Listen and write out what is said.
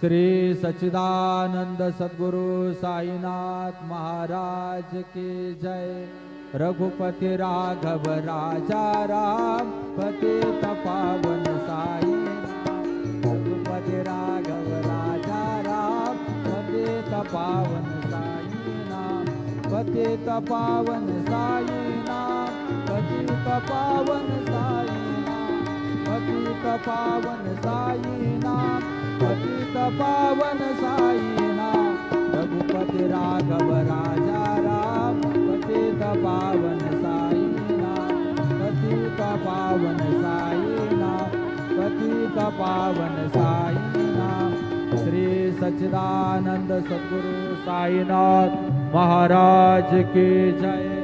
श्री सच्चिदानंद सद्गुरु साईनाथ महाराज की जय। रघुपति राघव राजा राम पतित पावन साई। रघुपति राघव राजा राम पतित पावन साई नाम। पतित पावन साई नाम। पतित पावन साई नाम। पतित पावन साई नाम। पतित पावन साई नाम। रघुपति राघव राजा राम पतित पावन साई नाम। पतित पावन साई नाम। पतित पावन साई नाम। श्री सच्चिदानंद सद्गुरु साईनाथ महाराज की जय।